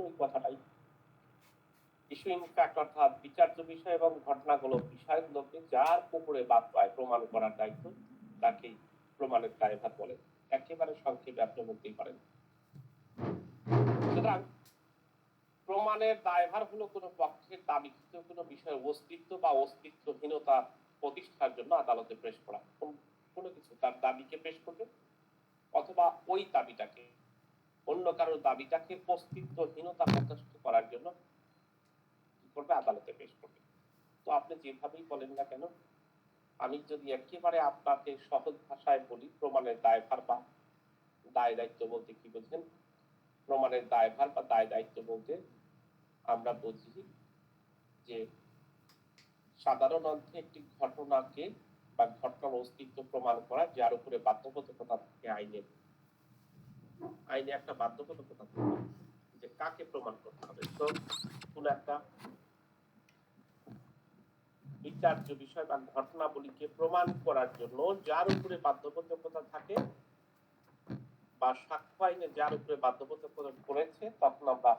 ওই কথাটাই। Issue in fact অর্থাৎ বিচার্য বিষয় এবং বিষয়গুলোকে যার উপরে বাদ পায় প্রমাণ করার দায়িত্ব তাকেই প্রমাণের দায়ভার বলে। একেবারে সংক্ষেপে আপনি বলতেই পারেন। সুতরাং প্রমাণের দায়ভার হলো কোনো পক্ষের দাবিকৃত কোনো বিষয়ের অস্তিত্ব বা অস্তিত্বহীনতা প্রতিষ্ঠার জন্য আদালতে পেশ করা। কোনো কিছু তার দাবিকে পেশ করবে অথবা ওই দাবিটাকে অন্য কারোর দাবিটাকে অস্তিত্বহীনতা প্রতিষ্ঠা করার জন্য কি করবে? আদালতে পেশ করবে। তো আপনি যেভাবেই বলেন না কেন, আমি যদি একেবারে আপনাকে সহজ ভাষায় বলি, প্রমাণের দায়ভার বা দায় দায়িত্ব বলতে কি বোঝেন? প্রমাণের দায়ভার বা দায় দায়িত্ব বলতে আমরা বুঝি যে সাধারণ অর্থে একটি ঘটনাকে বা ঘটনার অস্তিত্ব প্রমাণ করা, যার উপরে বাধ্যবাধকতা থাকে আইনে একটা বাধ্যবাধকতা থাকে যে কাকে প্রমাণ করতে হবে। তো কোন একটা বিচার্য বিষয় বা ঘটনাবলীকে প্রমাণ করার জন্য যার উপরে বাধ্যবাধকতা থাকে বা সাক্ষ্য আইনে যার উপরে বাধ্যবাধকতা করেছে, তখন আমরা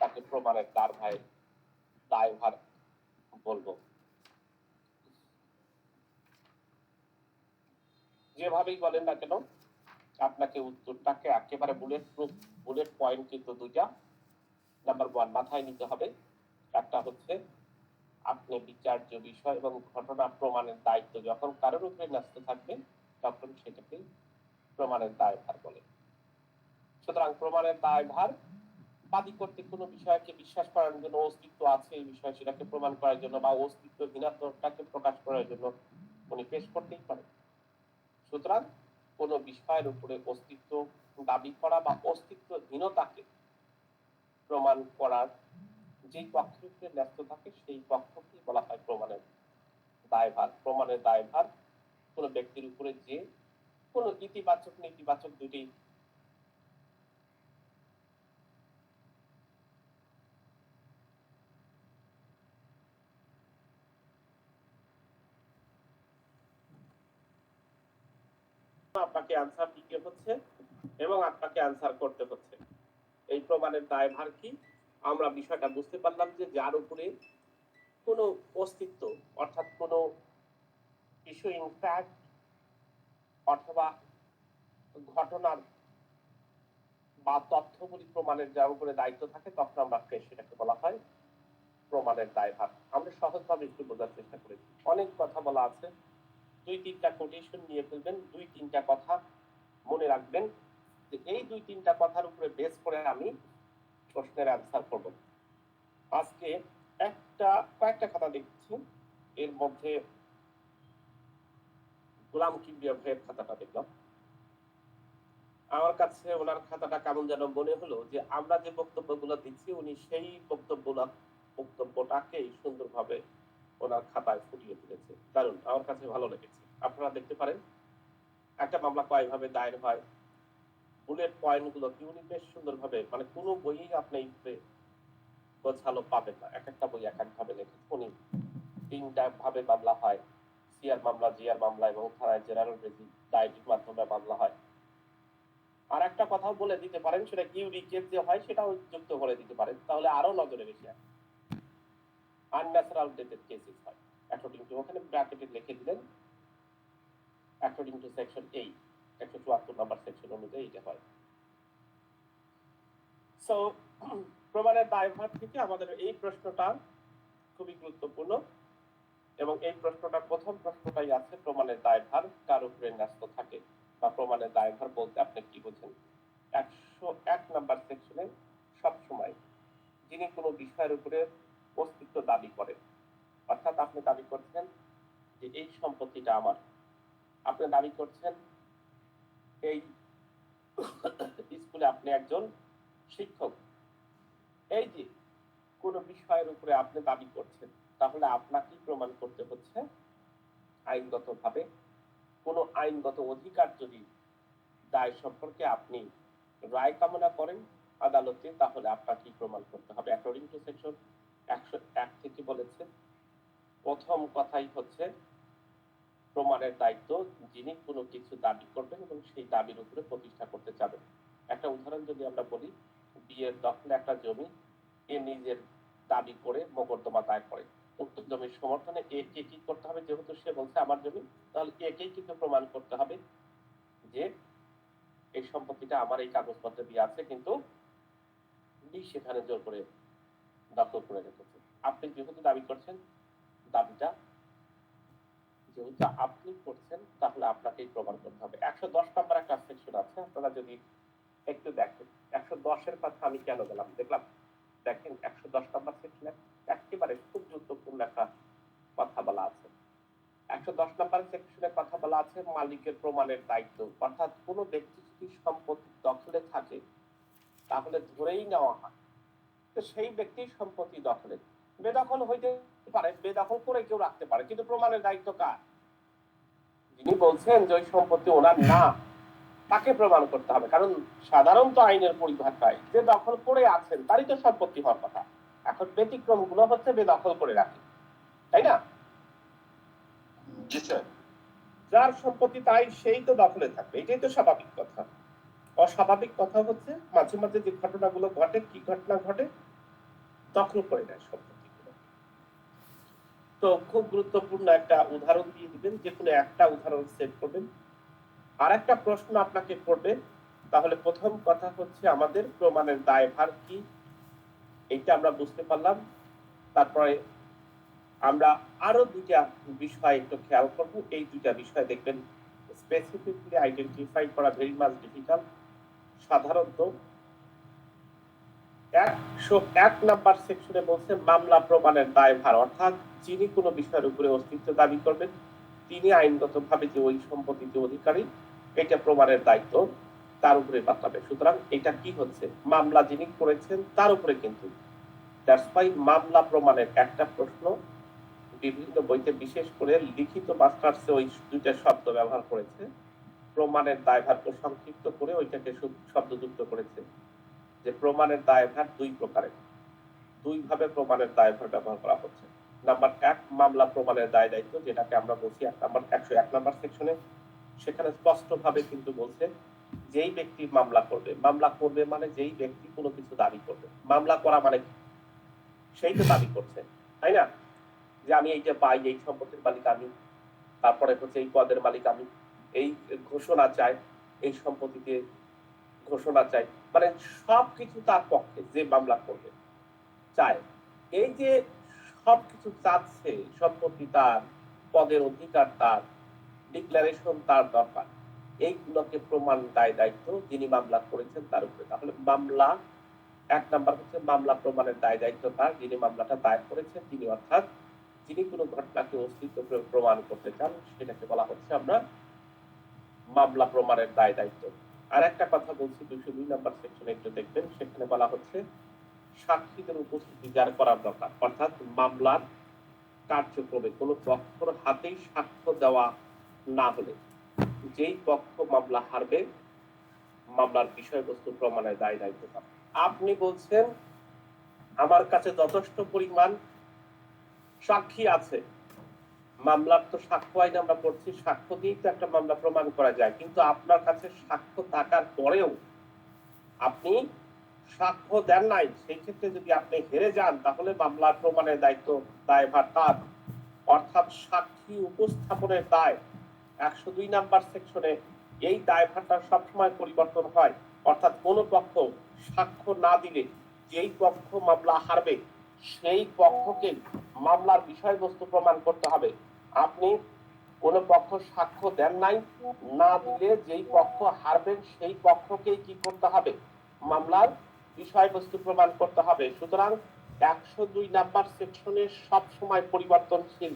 তাকে প্রমাণের দায়ভার বলবো। যেভাবেই বলেন না কেন, আপনাকে উত্তরটাকে একেবারে বুলেট পয়েন্ট কিন্তু দুইটা। নাম্বার 1 মাথায় নিতে হবে, একটা হচ্ছে আপনি বিচার্য বিষয় এবং ঘটনা প্রমাণের দায়িত্ব যখন কারোর উপরে ন্যস্ত থাকবে তখন সেটাকে প্রমাণের দায়ভার বলে। সুতরাং প্রমাণের দায়ভার বাদী কর্তৃক কোনো বিষয়কে বিশ্বাস করার জন্য অস্তিত্ব আছে এই বিষয় সেটাকে প্রমাণ করার জন্য বা অস্তিত্বহীনতাকে প্রকাশ করার জন্য উনি পেশ করতেই পারে। সুতরাং কোন বিষয়ের উপরে অস্তিত্ব দাবি করা বা অস্তিত্বহীনতাকে প্রমাণ করার যেই পক্ষের উপরে ন্যস্ত থাকে সেই পক্ষকে বলা হয় প্রমাণের দায়ভার। প্রমাণের দায়ভার কোন ব্যক্তির উপরে যে কোন ইতিবাচক নেতিবাচক দুটি আপনাকে আনসার দিতে হচ্ছে এবং আপনাকে আনসার করতে হচ্ছে। এই প্রমাণের দায়ভার কি? আমরা বিষয়টা বুঝতে পারলাম যে যার উপরে কোনো অস্তিত্ব অর্থাৎ কোনো ইস্যু ইন ফ্যাক্ট অথবা ঘটনার বা তথ্যগুলি প্রমাণের যার উপরে দায়িত্ব থাকে তখন আমরা সেটাকে বলা হয় প্রমাণের দায়ভার। আমরা সহজভাবে একটু বোঝার চেষ্টা করেছি। অনেক কথা বলা আছে, 2-3টা কোটেশন নিয়ে ফেলবেন, 2-3টা কথা মনে রাখবেন যে এই 2-3টা কথার উপরে বেস করে আমি প্রশ্নের অ্যান্সার করব। আজকে কয়েকটা কথা দেখছি, এর মধ্যে গোলাম কিবরিয়া ভাইয়ের খাতাটা দেখলাম। আমার কাছে ওনার খাতাটা কেমন যেন মনে হলো যে আমরা যে বক্তব্যগুলো দিচ্ছি উনি সেই বক্তব্যটাকেই সুন্দরভাবে ওনার খাতায় ফুটিয়ে তুলেছে। দারুণ, আমার কাছে ভালো লেগেছে। আপনারা দেখতে পারেন একটা মামলা কয়ভাবে দায়ের হয়, বুলেট পয়েন্ট গুলো কি উনি বেশ সুন্দরভাবে, মানে কোনো বইই আপনি গোছালো পাবেন না, এক একটা বই এক এক ভাবে লেখেন উনি। 3টা ভাবে মামলা হয়, সিআর মামলা, জিআর মামলা এবং থানায় জেনারেল ডায়েরির মাধ্যমে মামলা হয়। আর একটা কথাও বলে দিতে পারেন, সেটা ইউরি কেস যে হয় সেটাও যুক্ত করে দিতে পারেন, তাহলে আরো নজরে বেশি আসে। আনন্যাচারাল ডেথের কেসেস হয় অ্যাকর্ডিং টু, ওখানে ব্র্যাকেটে লিখে দিলেন according to section 8 174 number section অনুযায়ী এটা হয়। সো প্রমাণের দায়ভার থেকে আমাদের এই প্রশ্নটা খুবই গুরুত্বপূর্ণ এবং এই প্রশ্নটা প্রথম প্রশ্নটাই আছে প্রমাণের দায়ভার কার উপরে ন্যস্ত থাকে বা প্রমাণের দায়ভার বলতে আপনি কি বোঝেন। 101 নম্বর সেকশনে সবসময় যিনি কোনো বিষয়ের উপরে অস্তিত্ব দাবি করেন, অর্থাৎ আপনি দাবি করছেন যে এই সম্পত্তিটা আমার, আপনি দাবি করছেন এই স্কুলে আপনি একজন শিক্ষক, এই যে কোনো বিষয়ের উপরে আপনি দাবি করছেন, তাহলে আপনাকে প্রমাণ করতে হচ্ছে আইনগতভাবে কোনো আইনগত অধিকার যদি দায় সম্পর্কে আপনি রায় কামনা করেন আদালতে, তাহলে আপনাকে প্রমাণ করতে হবে। অ্যাকর্ডিং টু সেকশন 101 থেকে বলেছে প্রথম কথাই হচ্ছে প্রমাণের দায়িত্ব যিনি কোনো কিছু দাবি করবেন এবং সেই দাবির উপরে প্রতিষ্ঠা করতে চাবেন। একটা উদাহরণ যদি আমরা বলি, বিয়ের দখলে একটা জমি এ নিজের দাবি করে মোকদ্দমা দায়ের করে উক্ত জমির সমর্থনে একে কি করতে হবে, যেহেতু সে বলছে আমার জমি, তাহলে একেই কিন্তু প্রমাণ করতে হবে যে এই সম্পত্তিটা আমার এই কাগজপত্রে দিয়ে আছে, কিন্তু সেখানে জোর করে দখল করে রেখেছে। আপনি যেহেতু দাবি করছেন, দাবিটা যেহেতু আপনি করছেন, তাহলে আপনাকেই প্রমাণ করতে হবে। 110 নম্বর একটা সেকশন আছে, আপনারা যদি একটু দেখেন 110 এর কথা আমি কেন বললাম, দেখলাম দেখেন 110 নম্বর সেকশনে একেবারে খুব গুরুত্বপূর্ণ একটা কথা বলা আছে। 110 নম্বর সেকশনে কথা বলা আছে মালিকের প্রমাণের দায়িত্ব, অর্থাৎ কোনো ব্যক্তি যদি সম্পত্তি দখলে থাকে তাহলে ধরেই নেওয়া হয় তো সেই ব্যক্তির সম্পত্তি দখলে, বেদখল হইতে পারে, বেদখল করে কেউ রাখতে পারে, কিন্তু প্রমাণের দায়িত্ব কার? যিনি বলছেন যে ওই সম্পত্তি ওনার না, তাকে প্রমাণ করতে হবে। কারণ সাধারণত আইনের পরিভাষায় যে দখল করে আছেন তারই তো সম্পত্তি হওয়ার কথা। এখন ব্যতিক্রম গুলো হচ্ছে বেদখল করে রাখে, তাই না? যার সম্পত্তি তাই সেই তো দখলে থাকবে, এটাই তো স্বাভাবিক কথা। অস্বাভাবিক কথা হচ্ছে মাঝে মাঝে যে ঘটনাগুলো ঘটে, কি ঘটনা ঘটে, দখল করে নেয় সম্পত্তিগুলো। তো খুব গুরুত্বপূর্ণ একটা উদাহরণ দিয়ে দিবেন, যে কোনো একটা উদাহরণ সেট করবেন। আর একটা প্রশ্ন আপনাকে করবে, তাহলে প্রথম কথা হচ্ছে আমাদের প্রমাণের দায়ভার কি, এইটা আমরা বুঝতে পারলাম। তারপরে আমরা আরো দুইটা বিষয় একটু খেয়াল করব, এই দুইটা বিষয় দেখবেন স্পেসিফিকলি আইডেন্টিফাই করা ভেরি মাচ ডিফিকাল্ট। সাধারণত 101 নাম্বার সেকশনে বলছে মামলা প্রমাণের দায়ভার, অর্থাৎ যিনি কোনো বিষয়ের উপরে অস্তিত্ব দাবি করবেন তিনি আইনগতভাবে যে ওই সম্পত্তিতে অধিকারী, এটা প্রমাণের দায়িত্ব তার উপরে পাঠাবে। সুতরাং এটা কি হচ্ছে, মামলা যিনি করেছেন তার উপরে, কিন্তু দ্যাটস ওয়াই মামলা প্রমাণের একটা প্রশ্ন বিভিন্ন বইতে বিশেষ করে লিখিত মাস্টার্সে ওই দুইটা শব্দ ব্যবহার করেছে, প্রমাণের দায়ভারকে সংক্ষিপ্ত করে ওইটাকে শব্দযুক্ত করেছে, যে প্রমাণের দায়ভার দুই প্রকারের, দুই ভাবে প্রমাণের দায়ভার ব্যবহার করা হচ্ছে। নাম্বার 1 মামলা প্রমাণের দায় দায়িত্ব, যেটাকে আমরা বলছি 101 নাম্বার সেকশনে, সেখানে স্পষ্টভাবে কিন্তু বলছে যেই ব্যক্তি মামলা করবে, মামলা করবে মানে যেই ব্যক্তি কোনো কিছু দাবি করবে, মামলা করা মানে সেই তো দাবি করছে, তাই না? যে আমি এইটা পাই, এই সম্পত্তির মালিক আমি, তারপরে হচ্ছে এই পদের মালিক আমি, এই ঘোষণা চাই, এই সম্পত্তিতে ঘোষণা চাই, মানে সবকিছু তার পক্ষে যে মামলা করবে চায়। এই যে সবকিছু চাচ্ছে, সম্পত্তি তার, পদের অধিকার তার, ডিক্লারেশন তার দরকার, এইগুলোকে প্রমাণ দায় দায়িত্ব যিনি মামলা করেছেন তার উপরে। তাহলে মামলা 1 নাম্বার হচ্ছে মামলা প্রমাণের দায় দায়িত্ব তার, যিনি মামলাটা দায়ের করেছেন তিনি, অর্থাৎ যিনি কোনো ঘটনাকে অস্তিত্ব প্রমাণ করতে চান, সেটাকে বলা হচ্ছে আমরা মামলা প্রমাণের দায় দায়িত্ব। আর একটা কথা বলছি 202 নাম্বার সেকশনে একটু দেখবেন, সেখানে বলা হচ্ছে সাক্ষীদের উপস্থিতি যার করার দরকার, অর্থাৎ মামলার কার্যক্রমে কোনো পক্ষের হাতেই সাক্ষ্য দেওয়া না হলে যেই পক্ষ মামলা হারবে মামলার বিষয়বস্তু প্রমাণের দায় দায়িত্ব পাবে। আপনি বলছেন আমার কাছে যথেষ্ট পরিমাণ সাক্ষী আছে, মামলার তো সাক্ষ্য আইন আমরা পড়ছি, সাক্ষ্য দিয়েই তো একটা মামলা প্রমাণ করা যায়, কিন্তু আপনার কাছে সাক্ষ্য থাকার পরেও আপনি সাক্ষ্য দেন নাই, সেই ক্ষেত্রে যদি আপনি হেরে যান তাহলে মামলার প্রমাণের দায়িত্ব দায়ভার তার, অর্থাৎ সাক্ষী উপস্থাপনের দায় 102 নাম্বার সেকশনে এই দায়ভারটা সবসময় পরিবর্তন হয়, অর্থাৎ কোন পক্ষ সাক্ষ্য না দিলে যেই পক্ষ মামলা হারবে সেই পক্ষকে মামলার বিষয়বস্তু প্রমাণ করতে হবে। আপনি কোন পক্ষ সাক্ষ্য দেন নাই, না দিলে যেই পক্ষ হারবেন সেই পক্ষকেই কি করতে হবে, মামলার বিষয়বস্তু প্রমাণ করতে হবে। সুতরাং 102 নাম্বার সেকশনে সব সময় পরিবর্তনশীল,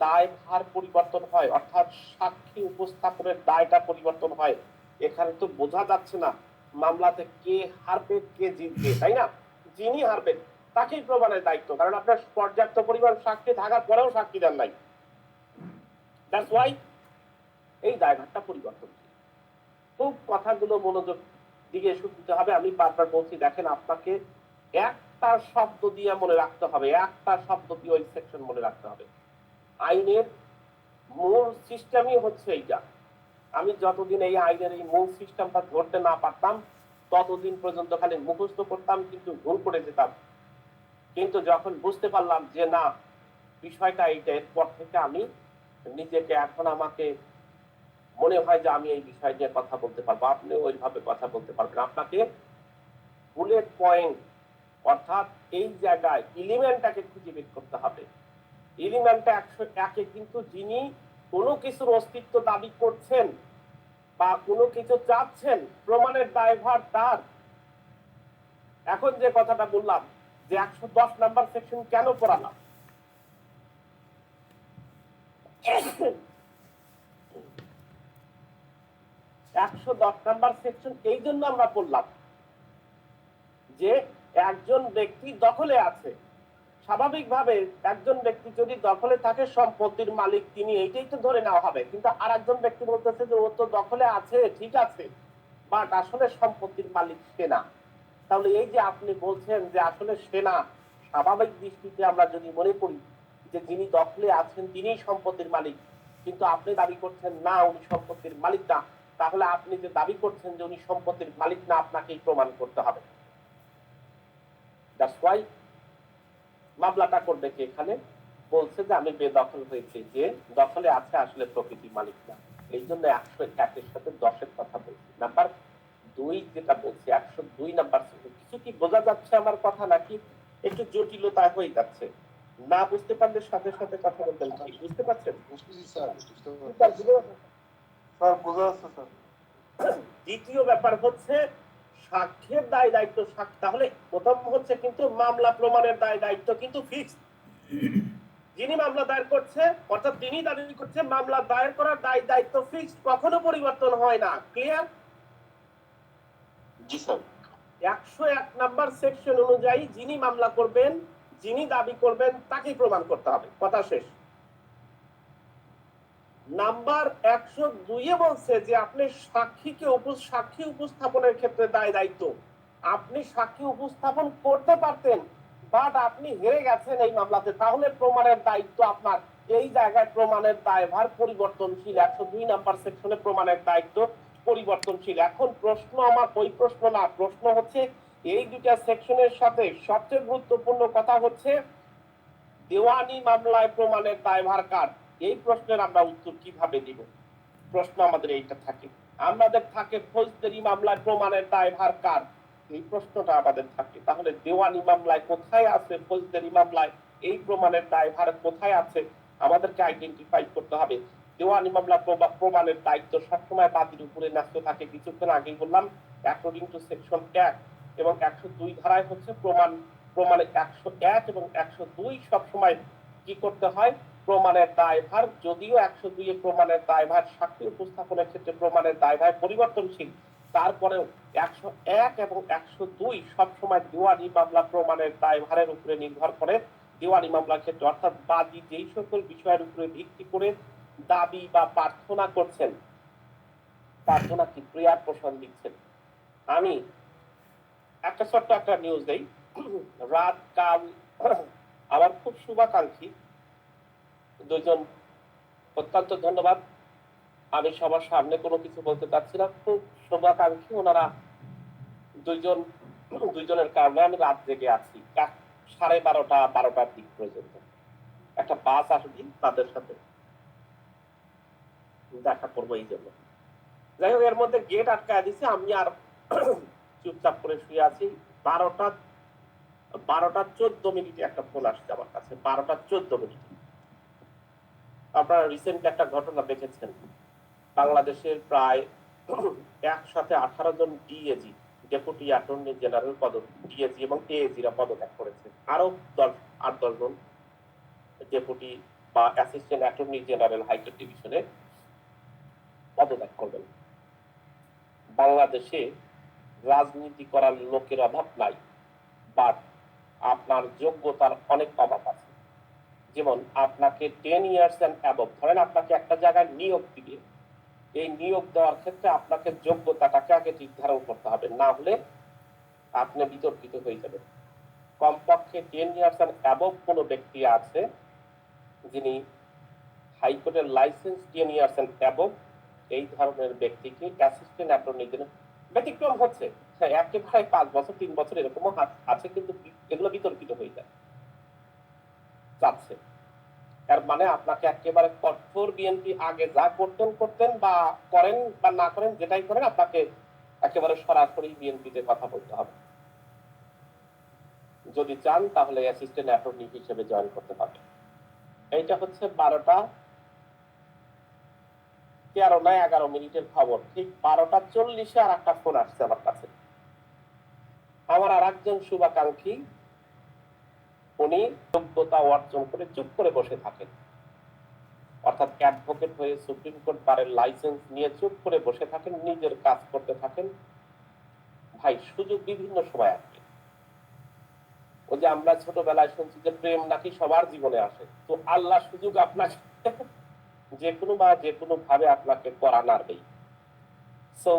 দায়ভার পরিবর্তন হয়, অর্থাৎ সাক্ষী উপস্থাপনের দায়টা পরিবর্তন হয়। এখানে তো বোঝা যাচ্ছে না মামলাতে কে হারবে কে জিতবে, তাই না? যিনি হারবেন তাকেই প্রমাণের দায়িত্ব, কারণ আপনার পর্যাপ্ত পরিমাণ সাক্ষী থাকার পরেও সাক্ষী দেন নাই। দ্যাটস ওয়াই এই দায়ভারটা পরিবর্তনশীল। খুব কথাগুলো মনোযোগ দিকে শুনতে হবে। আমি বারবার বলছি, দেখেন আপনাকে একটা শব্দ দিয়ে মনে রাখতে হবে, একটা শব্দ দিয়ে ওই সেকশন মনে রাখতে হবে। আইনের মূল সিস্টেমই হচ্ছে এইটা। আমি যতদিন এই আইনের এই মূল সিস্টেমটা ধরতে না পারতাম ততদিন পর্যন্ত খালি মুখস্থ করতাম, কিন্তু ভুল করে যেতাম। কিন্তু যখন বুঝতে পারলাম যে না বিষয়টা এইটা, এরপর থেকে আমি নিজেকে এখন আমাকে মনে হয় যে আমি এই বিষয় নিয়ে কথা বলতে পারবো, আপনি ওইভাবে কথা বলতে পারবেন। আপনাকে বুলেট পয়েন্ট অর্থাৎ এই জায়গায় এলিমেন্টটাকে খুঁজে বের করতে হবে। এলিমেন্টটা 101-এ কিন্তু যিনি কোনো কিছুর অস্তিত্ব দাবি করছেন বা কোনো কিছু চাচ্ছেন, প্রমাণের দায়ভার তার। এখন যে কথাটা বললাম যে 110 নাম্বার সেকশন কেন পড়ালাম, 110 নাম্বার সেকশন এই জন্য আমরা পড়লাম যে একজন ব্যক্তি দখলে আছে। স্বাভাবিকভাবে একজন ব্যক্তি যদি দখলে থাকে সম্পত্তির মালিক তিনি, এইটাই তো ধরে নেওয়া হবে। কিন্তু আর একজন ব্যক্তি বলতেছে যে ও তো দখলে আছে, ঠিক আছে, বাট আসলে সম্পত্তির মালিক সে না। তাহলে এই যে আপনি বলছেন যে আসলে সে না, স্বাভাবিক দৃষ্টিতে আমরা যদি মনে করি যে যিনি দখলে আছেন তিনিই সম্পত্তির মালিক, কিন্তু আপনি দাবি করছেন না উনি সম্পত্তির মালিক না, তাহলে আপনি যে দাবি করছেন যে উনি সম্পত্তির মালিক না, আপনাকেই প্রমাণ করতে হবে। দ্যাটস ওয়াই মামলাটা করবে কি, এখানে বলছে যে আমি বেদখল হয়েছি, যে দখলে আছে আসলে প্রকৃতির মালিক না। এই জন্য 101-এর সাথে 10-এর কথা বলছি। নাম্বার 2 যেটা বলছি 102 নাম্বার, কিছু কি বোঝা যাচ্ছে আমার কথা, নাকি একটু জটিলতা হয়ে যাচ্ছে? না বুঝতে পারলে সাথে সাথে কথা বলতেন। বুঝতে পারছেন? দ্বিতীয় ব্যাপার হচ্ছে সাক্ষ্যের দায় দায়িত্ব। তাহলে প্রথম হচ্ছে কিন্তু মামলা প্রমাণের দায় দায়িত্ব কিন্তু ফিক্সড। যিনি মামলা দায়ের করছে অর্থাৎ তিনি দাবি করছে মামলা দায়ের করার দায় দায়িত্ব ফিক্সড, কখনো পরিবর্তন হয় না। ক্লিয়ার? জি স্যার। 101 নাম্বার সেকশন অনুযায়ী যিনি মামলা করবেন, যিনি দাবি করবেন তাকেই প্রমাণ করতে হবে, কথা শেষ। নাম্বার 102-এ বলছে যে আপনি সাক্ষী উপস্থাপনের ক্ষেত্রে দায় দায়িত্ব। আপনি সাক্ষী উপস্থাপন করতে পারতেন, বাট আপনি হেরে গেছেন এই মামলাতে, তাহলে প্রমাণের দায়িত্ব আপনার। এই জায়গায় প্রমাণের দায়ভার পরিবর্তনশীল। 102 নাম্বার সেকশনে প্রমাণের দায়িত্ব পরিবর্তনশীল। এখন প্রশ্ন আমার ওই প্রশ্ন না, প্রশ্ন হচ্ছে এই দুইটা সেকশনের সাথে সবচেয়ে গুরুত্বপূর্ণ কথা হচ্ছে দেওয়ানি মামলায় প্রমাণের দায়ভার কার? এই প্রশ্নের আমরা উত্তর কিভাবে দিব? প্রশ্ন আমাদের এইটা থাকে। আমাদের থাকে ফৌজদারি মামলায় প্রমাণের দায়ভার কার, এই প্রশ্নটা আমাদের থাকে। তাহলে দেওয়ানি মামলায় কোথায় আছে, ফৌজদারি মামলায় এই প্রমাণের দায়ভার কোথায় আছে, আমাদেরকে আইডেন্টিফাই করতে হবে। দেওয়ানি মামলা প্রমাণের দায়িত্ব সবসময় বাদীর উপরে ন্যস্ত থাকে। কিছুক্ষণ আগেই বললাম অ্যাকর্ডিং টু সেকশন 1 এবং 102 ধারায় হচ্ছে প্রমাণের 101 এবং 102 সবসময় কি করতে হয়, প্রমাণের দায়ভার। যদিও 102-এ প্রমাণের দায়ভার সাক্ষী উপস্থাপনের ক্ষেত্রে প্রমাণের দায়ভার পরিবর্তনশীল, তারপরেও 101 এবং 102 সবসময় দেওয়ানি মামলা প্রমাণের দায়ভারের উপরে নির্ভর করে। দেওয়ানি মামলার ক্ষেত্রে অর্থাৎ বাদী যেই সকল বিষয়ের উপরে ভিত্তি করে দাবি বা প্রার্থনা করছেন, প্রার্থনা কি প্রেয়ার পোষণ দিচ্ছেন। আমি একটা ছোট্ট একটা নিউজ দেই। রাত কাল আমার খুব শুভাকাঙ্ক্ষী দুইজন, অত্যন্ত ধন্যবাদ, আমি সবার সামনে কোনো কিছু বলতে চাচ্ছি না, খুব শুভাকাঙ্ক্ষী ওনারা দুইজনের কারণে আমি রাত জেগে আছি 12:30-12টার দিক পর্যন্ত। একটা বাস আসবে, তাদের সাথে দেখা করবো এই জন্য। যাই হোক, এর মধ্যে গেট আটকায় দিছে, আমি আর চুপচাপ করে শুয়ে আছি। 12:14 একটা ফোন আসছে আমার কাছে, 12:14। আপনারা রিসেন্ট একটা ঘটনা দেখেছেন, বাংলাদেশের প্রায় 118 জন DAG, deputy attorney general DAG এবং এএজিরা পদত্যাগ করেছে। আরো 8-10 জন ডেপুটি বা অ্যাসিস্ট্যান্ট অ্যাটর্নি জেনারেল হাইকোর্ট ডিভিশনে পদত্যাগ করবেন। বাংলাদেশে রাজনীতি করার লোকের অভাব নাই, বাট আপনার যোগ্যতার অনেক অভাব আছে। যেমন আপনাকে 10 ইয়ার্স এন্ড অ্যাবভ, ধরেন আপনাকে একটা জায়গায় নিয়োগ দিবে, এই নিয়োগ দেওয়ার ক্ষেত্রে আপনাকে যোগ্যতাটাকে আগে নির্ধারণ করতে হবে, না হলে আপনি বিতর্কিত হয়ে যাবেন। কমপক্ষে 10 ইয়ার্স এন্ড অ্যাবভ কোনো ব্যক্তি আছে যিনি হাইকোর্টের লাইসেন্স 10 ইয়ার্স এন্ড অ্যাবভ, এই ধরনের ব্যক্তিকে অ্যাসিস্ট্যান্ট অ্যাটর্নি জেনারেল, ব্যতিক্রম হচ্ছে একেবারে 5 বছর 3 বছর এরকমও আছে, কিন্তু এগুলো বিতর্কিত হয়ে যায়। চাচ্ছে, এর মানে আপনাকে একেবারে কঠোর বিএনপি আগে যা করতেন বা করেন বা না করেন, যেটাই করেন আপনাকে একেবারে সরাসরি বিএনপিতে কথা বলতে হবে। যদি চান তাহলে অ্যাসিস্ট্যান্ট অ্যাটর্নি হিসেবে জয়েন করতে পারবেন। এইটা হচ্ছে 12:13-11 খবর। ঠিক 12:40 আর একটা ফোন আসছে আমার কাছে। আমার আর একজন শুভাকাঙ্ক্ষী, উনি যোগ্যতা অর্জন করে চুপ করে বসে থাকেন, অর্থাৎ অ্যাডভোকেট হয়ে সুপ্রিম কোর্ট বারের লাইসেন্স নিয়ে চুপ করে বসে থাকেন, নিজের কাজ করতে থাকেন। ভাই, সুযোগ বিভিন্ন সময় আসবে। ওই যে আমরা ছোটবেলায় শুনছি যে প্রেম নাকি সবার জীবনে আসে, তো আল্লাহ সুযোগ আপনাকে যে কোনো ভাবে আপনাকে করা নাড়বেই। সো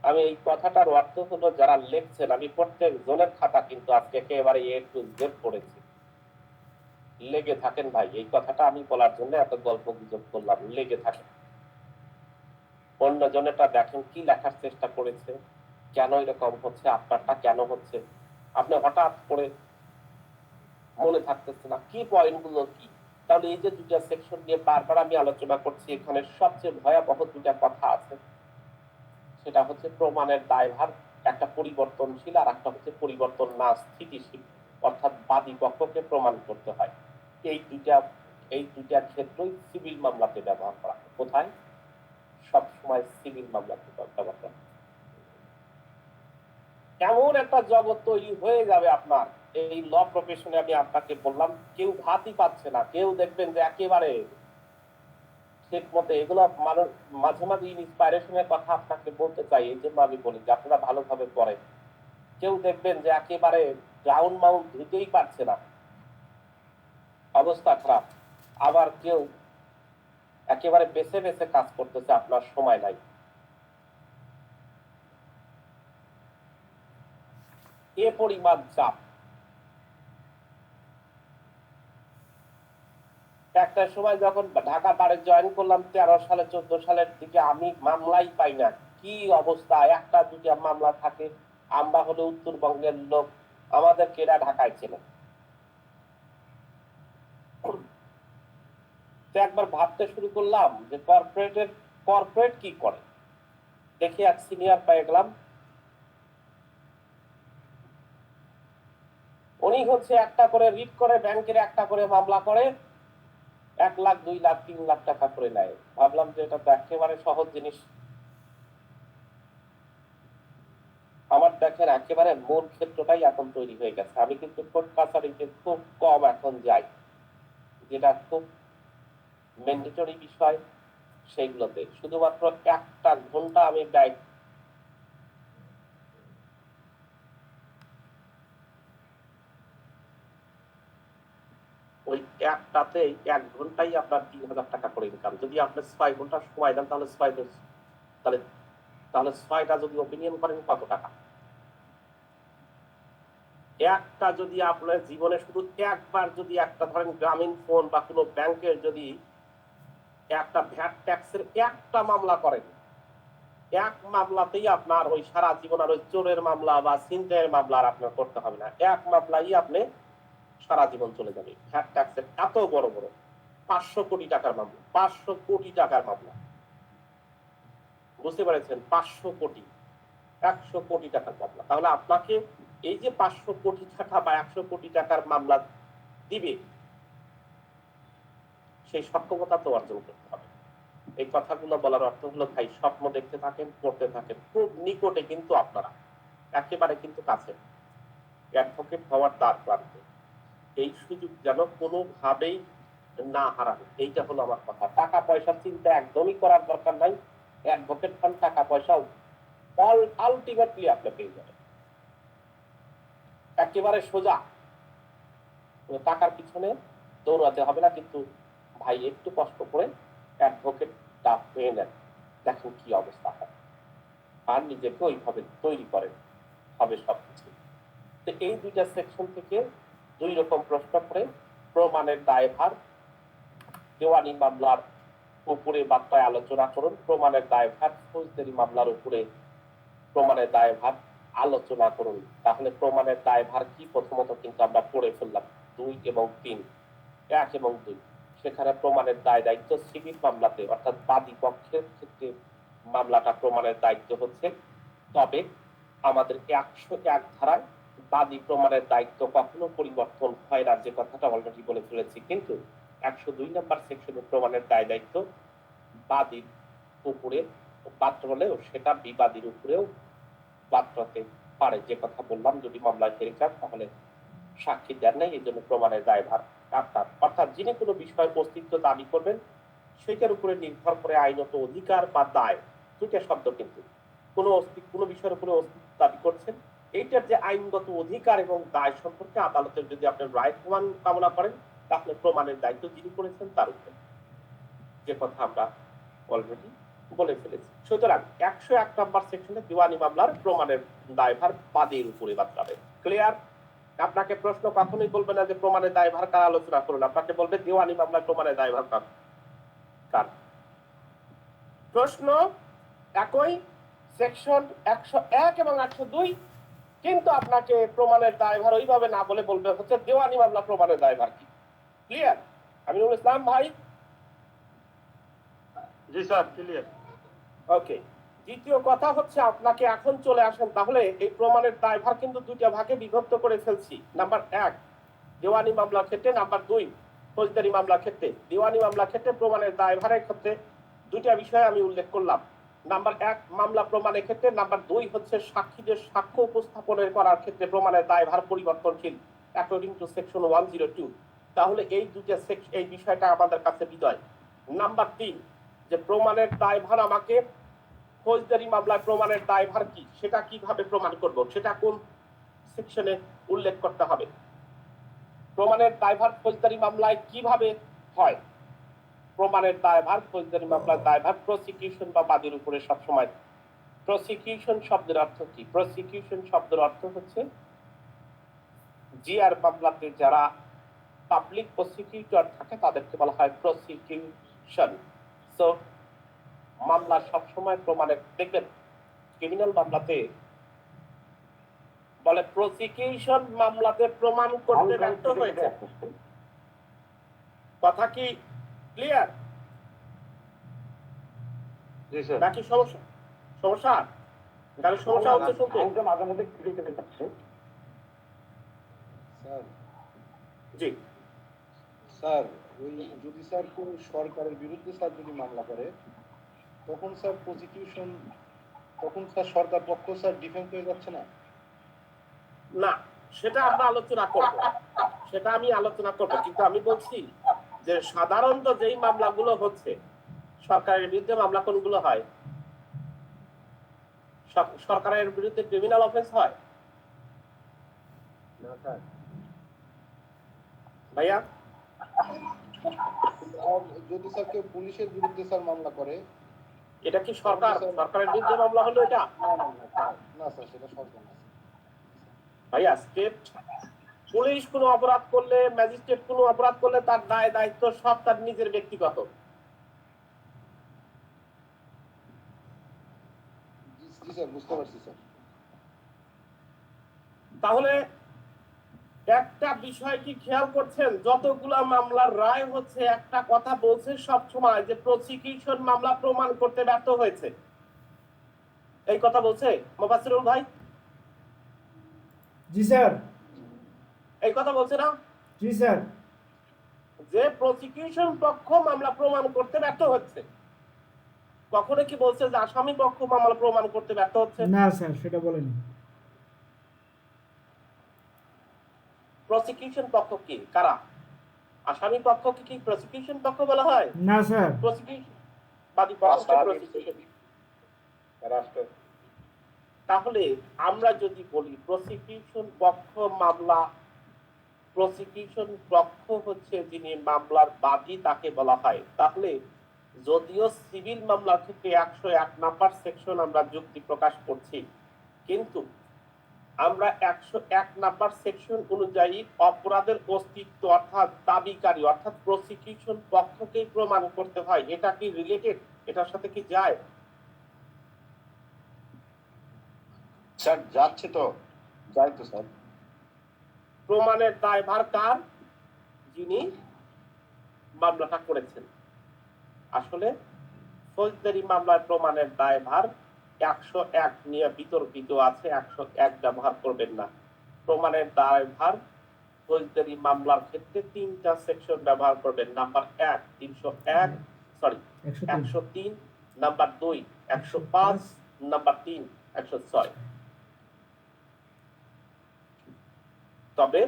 আমি এই কথাটার অর্থ হলো, যারা লিখছেন, আমি প্রত্যেক জনের খাতা কিন্তু আজকে একেবারে A to Z পড়েছি। লেগে থাকেন ভাই, এই কথাটা আমি বলার জন্য এত গল্প গুজব করলাম। লেগে থাকেন, অন্য জনেরটা দেখেন কি লেখার চেষ্টা করেছে, কেন এরকম হচ্ছে, আপনারটা কেন হচ্ছে। আপনি হঠাৎ করে মনে থাকতেছে না কি পয়েন্ট গুলো কি। তাহলে এই যে দুটা সেকশন নিয়ে বারবার আমি আলোচনা করছি, এখানে সবচেয়ে ভয়াবহ দুটা কথা আছে। সেটা হচ্ছে প্রমাণের দায়ভার, একটা পরিবর্তনশীল আর একটা হচ্ছে পরিবর্তন না স্থিতিশীল, অর্থাৎ বাদী পক্ষকে প্রমাণ করতে হয়। এই দুইটা ক্ষেত্রেই সিভিল মামলাতে ব্যবহার করা হয়। কোথায়? সবসময় সিভিল মামলাতে ব্যবহার করা। এমন একটা জগৎ তৈরি হয়ে যাবে আপনার এই ল প্রফেশনে, আমি আপনাকে বললাম, কেউ ভাতই পাচ্ছে না। কেউ দেখবেন যে একেবারে ঠিক মতো এগুলো মানুষ মাঝে মাঝে ইন্সপাইরেশনের কথা আপনাকে বলতে চাই, এই জন্য আমি বলি যে আপনারা ভালোভাবে পড়েন। কেউ দেখবেন যে একেবারে গ্রাউন্ড মাউন্ট ধুতেই পারছে না, অবস্থা খারাপ। আবার কেউ একেবারে বেছে বেছে কাজ করতেছে, আপনার সময় নাই। এ পরিমাণ চাপ। একটা সময় যখন ঢাকা বারে জয়েন করলাম 13 সালে 14 সালের দিকে, আমি মামলাই পাই না। কি অবস্থা, একটা দুটা মামলা থাকে। আমরা হলো উত্তরবঙ্গের লোক, আমাদের কেরা ঢাকায় ছিল। একবার ভাবতে শুরু করলাম যে কর্পোরেট কি করে। দেখি এক সিনিয়র পেয়ে গেলাম, উনি হচ্ছে একটা করে রিট করে, ব্যাংকের একটা করে মামলা করে, 1 লাখ 2 লাখ 3 লাখ টাকা করে নেয়। ভাবলাম যে এটা তো একেবারে সহজ জিনিস। আমার দেখেন একেবারে মূল ক্ষেত্রটাই এখন তৈরি হয়ে গেছে। আমি কিন্তু কোর্ট কাছারিতে খুব কম এখন যাই, যেটা খুব ম্যান্ডেটরি বিষয় সেইগুলোতে শুধুমাত্র 1টা ঘন্টা আমি ব্যয়। ওই একটাতেই 1 ঘন্টাই আপনার 3,000 টাকা করে ইনকাম। যদি আপনি 6 ঘন্টা সময় দেন তাহলে 6টা যদি ওপিনিয়ন করেন কত টাকা। একটা যদি আপনার জীবনে শুধু একবার যদি একটা ধরেন গ্রামীণ ফোন বা কোনো ব্যাংকের যদি একটা ভ্যাট ট্যাক্সের একটা মামলা করেন, এক মামলাতেই আপনার ওই সারা জীবন আর ওই চোরের মামলা বা ছিনতাইয়ের মামলা আর আপনার করতে হবে না। এক মামলাই আপনি সারা জীবন চলে যাবে। ভ্যাট ট্যাক্সের এত বড় বড় 500 কোটি টাকার মামলা, 500 কোটি টাকার মামলা, বুঝতে পেরেছেন? 500 কোটি, 100 কোটি টাকার মামলা। তাহলে আপনাকে এই যে 500 কোটি টাকা বা 100 কোটি টাকার মামলা দিবে, সেই সক্ষমতা তো অর্জন করতে হবে। এই কথাগুলো বলার অর্থ হলো, ভাই স্বপ্ন দেখতে থাকেন, পড়তে থাকেন। খুব নিকটে কিন্তু আপনারা, একেবারে কিন্তু কাছে, অ্যাডভোকেট হওয়ার দ্বার প্রান্তে। এই সুযোগ যেন কোনোভাবেই না হারান, এইটা হলো আমার কথা। টাকা পয়সার চিন্তা একদমই করার দরকার নাই। অ্যাডভোকেট হন, টাকা পয়সাও আলটিমেটলি আপনি পেয়ে যাবেন, একেবারে সোজা। টাকার পিছনে দৌড়াতে হবে না। কিন্তু ভাই একটু কষ্ট করে অ্যাডভোকেটটা পেয়ে নেন, দেখেন কি অবস্থা হয়, আর নিজেকে ওইভাবে তৈরি করেন, হবে সবকিছু। তো এই দুইটা সেকশন থেকে 2 রকম প্রশ্ন করে। প্রমাণের দায়ভার, দেওয়ানি মামলার উপরে বার্তায় আলোচনা করুন। প্রমাণের দায়ভার, ফৌজদারি মামলার উপরে প্রমাণের দায়ভার আলোচনা করুন। তাহলে প্রমাণের দায়ভার কি প্রথমত কিন্তু আমরা পড়ে ফেললাম 2 এবং 3। 1 এবং 2, সেখানে প্রমাণের দায় দায়িত্ব সিভিল মামলাতে অর্থাৎ বাদী পক্ষের ক্ষেত্রে মামলাটা প্রমাণের দায়িত্ব হচ্ছে। তবে আমাদের 101 ধারায় বাদী প্রমাণের দায়িত্ব কখনো পরিবর্তন হয় না, যে কথাটা অলরেডি বলে ফেলেছি। কিন্তু 102 নম্বর সেকশনে প্রমাণের দায় দায়িত্ব বাদীর উপরে পাত্র হলেও সেটা বিবাদীর উপরেও পাত্রতে পারে। যে কথা বললাম, যদি মামলায় হেরে যান তাহলে সাক্ষী দেন নাই, এই জন্য প্রমাণের দায়ভার আপনার। অর্থাৎ যিনি কোনো বিষয়ের অস্তিত্ব দাবি করবেন সেটার উপরে নির্ভর করে আইনত অধিকার বা দায়, দুইটা শব্দ কিন্তু, কোনো বিষয়ের উপরে অস্তিত্ব দাবি করছেন, এইটার যে আইনগত অধিকার এবং দায় সম্পর্কে আদালতের যদি আপনি রায় প্রমাণ কামনা করেন তাহলে প্রমাণের দায়িত্ব যিনি করেছেন তার উপরে, যে কথা আমরা অলরেডি বলে ফেলেছি। সুতরাং 101 নম্বর সেকশনে দিওয়ানি মামলার প্রমাণের দায়ভার বাদীর উপরে বাঁধবে। ক্লিয়ার? আপনাকে প্রশ্ন কখনোই বলবে না যে প্রমাণের দায়ভার কার আলোচনা করুন, আপনাকে বলবে দিওয়ানি মামলার প্রমাণের দায়ভার কার। প্রশ্ন একই, সেকশন 101 এবং 102, কিন্তু আপনাকে প্রমাণের দায়ভার ওইভাবে না বলে বলবে হচ্ছে দেওয়ানি মামলা প্রমাণের দায়ভার কি। ক্লিয়ার? আমিনুল ইসলাম ভাই? জি স্যার, ক্লিয়ার। ওকে। দ্বিতীয় কথা হচ্ছে আপনাকে এখন চলে আসেন, তাহলে এই প্রমাণের দায়ভার কিন্তু দুইটা ভাগে বিভক্ত করে ফেলছি। নাম্বার 1 দেওয়ানি মামলার ক্ষেত্রে, নাম্বার 2 ফৌজদারি মামলার ক্ষেত্রে। দেওয়ানি মামলার ক্ষেত্রে প্রমাণের দায়ভারের ক্ষেত্রে দুইটা বিষয় আমি উল্লেখ করলাম। নাম্বার 1 মামলা প্রমাণের ক্ষেত্রে, নাম্বার 2 হচ্ছে সাক্ষীদের সাক্ষ্য উপস্থাপনের করার ক্ষেত্রে প্রমাণের দায়ভার পরিবর্তনশীল অ্যাকর্ডিং টু সেকশন 102। তাহলে এই দুইটা এই বিষয়টা আমাদের কাছে বিদয়। নাম্বার 3 যে প্রমাণের দায়ভার আমাকে ফৌজদারি মামলায় প্রমাণের দায়ভার কি সেটা কিভাবে প্রমাণ করব, সেটা কোন সেকশনে উল্লেখ করতে হবে। প্রমাণের দায়ভার ফৌজদারি মামলায় কিভাবে হয়? প্রমাণের দায়ভার ফৌজদারি মামলার দায়ভার প্রসিকিউশন বা বাদীর উপরে সবসময়। প্রসিকিউশন শব্দের অর্থ কি? প্রসিকিউশন শব্দের অর্থ হচ্ছে জিআর মামলাতে যারা পাবলিক প্রসিকিউটর থাকে তাদেরকে বলা হয় প্রসিকিউশন। সো মামলা সবসময় প্রমাণের, দেখবেন ক্রিমিনাল মামলাতে বলে প্রসিকিউশন মামলাতে প্রমাণ করতে ব্যর্থ হয়েছে। কথা কি ক্লিয়ার? জি স্যার। নাকি সমস্যা? সমস্যা কারণ সমস্যা হচ্ছে শুনতে মাঝে মাঝে ক্লিয়ার যাচ্ছে স্যার। জি স্যার, ওই যদি স্যার কোন সরকারের বিরুদ্ধে স্যার যদি মামলা করে তখন স্যার প্রসিকিউশন, তখন স্যার সরকার পক্ষ স্যার ডিফেন্স হয়ে যাচ্ছে না? না, সেটা আমরা আলোচনা করব, সেটা আমি আলোচনা করব, কিন্তু আমি বলছি যে সাধারণত যেই মামলাগুলো হচ্ছে সরকারের বিরুদ্ধে মামলা কোনগুলো হয়? সরকারের বিরুদ্ধে ক্রিমিনাল অফেন্স হয় না স্যার। ভাইয়া? যদি স্যার কেউ পুলিশের বিরুদ্ধে স্যার মামলা করে, এটা কি সরকারের বিরুদ্ধে মামলা হলো এটা? না স্যার, সেটা সরকার না। ভাইয়া স্টেট পুলিশ কোনো অপরাধ করলে, ম্যাজিস্ট্রেট কোনো অপরাধ করলে তার দায় দায়িত্ব সব তার নিজের ব্যক্তিগত। জি স্যার, বুঝতে পারছি স্যার। তাহলে একটা বিষয় কি খেয়াল করছেন, যতগুলা মামলার রায় হচ্ছে একটা কথা বলছে সব সময় যে প্রসিকিউশন মামলা প্রমাণ করতে ব্যর্থ হয়েছে, এই কথা বলছে মুফাসসিরুল ভাই? জি স্যার। এই কথা বলছে না? জি স্যার। যে প্রসিকিউশন পক্ষ মামলা প্রমাণ করতে ব্যর্থ হচ্ছে, কখনো কি বলছে যে আসামি পক্ষ মামলা প্রমাণ করতে ব্যর্থ হচ্ছে? না স্যার, সেটা বলেনি। প্রসিকিউশন পক্ষ কি কারা? আসামি পক্ষকে কি প্রসিকিউশন পক্ষ বলা হয়? না স্যার। প্রসিকিউশন বাদী পক্ষ প্রসিকিউশন। তাহলে আমরা যদি বলি প্রসিকিউশন পক্ষ মামলা, প্রসিকিউশন পক্ষ হচ্ছে যিনি মামলার বাদী তাকে বলা হয়, তাহলে যদিও সিভিল মামলার ক্ষেত্রে 101 নাম্বার সেকশন আমরা যুক্তি প্রকাশ করছি, কিন্তু আমরা 101 নাম্বার সেকশন অনুযায়ী অপরাধের অস্তিত্ব অর্থাৎ দাবিকারী অর্থাৎ প্রসিকিউশন পক্ষকেই প্রমাণ করতে হয়। এটা কি রিলেটেড? এটার সাথে কি যায়? স্যার যাচ্ছে তো, যাই তো স্যার। প্রমাণের দায়ভার কার? যিনি মামলাটা করেছেন। আসলে ফৌজদারি মামলায় প্রমাণের দায়ভার 101 নিয়ে বিতর্কিত আছে, 101 ব্যবহার করবেন না। প্রমাণের দায়ভার ফৌজদারি মামলার ক্ষেত্রে 3টা সেকশন ব্যবহার করবেন। Number 1 301, sorry 103, number 2 105, number 3 106। তবে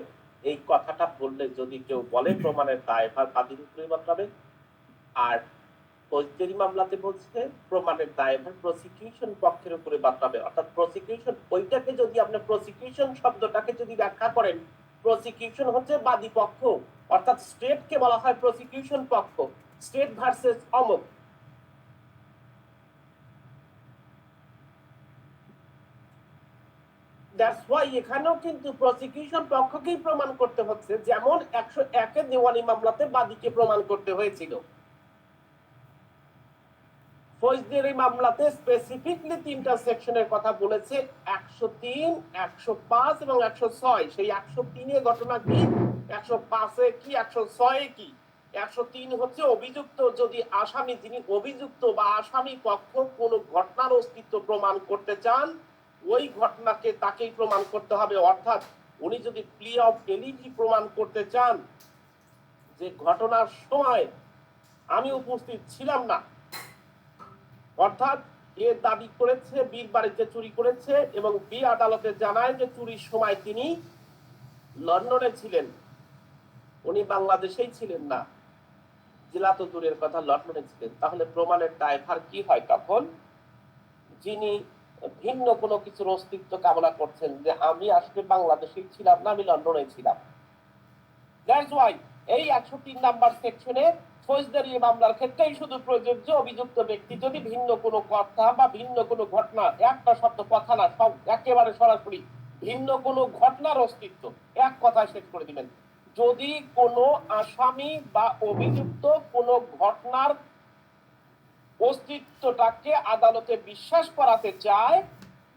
এই কথাটা বললে যদি কেউ বলে প্রমাণের দায়ভার বাদীর উপরে বর্তাবে, আর ফৌজদারি মামলাতে বলছে প্রমাণের দায়ভার প্রসিকিউশন পক্ষের উপরে বর্তাবে। অর্থাৎ প্রসিকিউশন, ওইটাকে যদি আপনি প্রসিকিউশন শব্দটাকে যদি ব্যাখ্যা করেন, প্রসিকিউশন হচ্ছে বাদী পক্ষ, অর্থাৎ স্টেটকে বলা হয় প্রসিকিউশন পক্ষ, স্টেট ভার্সেস অমুক। দ্যাটস ওয়াই এখানেও কিন্তু প্রসিকিউশন পক্ষকেই প্রমাণ করতে হচ্ছে, যেমন 101 এর দেওয়ানি মামলাতে বাদীকে প্রমাণ করতে হয়েছিল। ফৌজদারি মামলাতে স্পেসিফিকলি 3টা সেকশনের কথা বলেছে, 103, 105 এবং 106। সেই 103 এ ঘটনা কি, 105 এ কি, 106 এ কি? 103 হচ্ছে অভিযুক্ত যদি আসামি, যিনি অভিযুক্ত বা আসামি পক্ষ কোন ঘটনার অস্তিত্ব প্রমাণ করতে চান, ওই ঘটনাকে তাকেই প্রমাণ করতে হবে। অর্থাৎ উনি যদি প্লি অফ এলিজি প্রমাণ করতে চান যে ঘটনার সময় আমি উপস্থিত ছিলাম না, অর্থাৎ এ দাবি করেছে বীর বাড়িতে চুরি করেছে এবং বি আদালতে জানায় যে চুরির সময় তিনি লন্ডনে ছিলেন, উনি বাংলাদেশেই ছিলেন না, জেলা তো দূরের কথা, লন্ডনে ছিলেন। তাহলে প্রমাণের দায়ভার কি হয় তখন? যিনি ভিন্ন কোনো কিছুর অস্তিত্ব কামনা করছেন যে আমি আসলে বাংলাদেশেই ছিলাম না, আমি লন্ডনে ছিলাম। দ্যাটস ওয়াই এই 103 নাম্বার সেকশনে ফৌজদারি মামলার ক্ষেত্রেই শুধু প্রযোজ্য, অভিযুক্ত ব্যক্তি যদি ভিন্ন কোনো কথা বা ভিন্ন কোনো ঘটনা, একটা শব্দ কথা না, সব একেবারে সরাসরি ভিন্ন কোনো ঘটনার অস্তিত্ব, এক কথায় শেষ করে দিবেন। যদি কোনো আসামি বা অভিযুক্ত কোনো ঘটনার অস্তিত্বটাকে আদালতে বিশ্বাস করাতে চায়,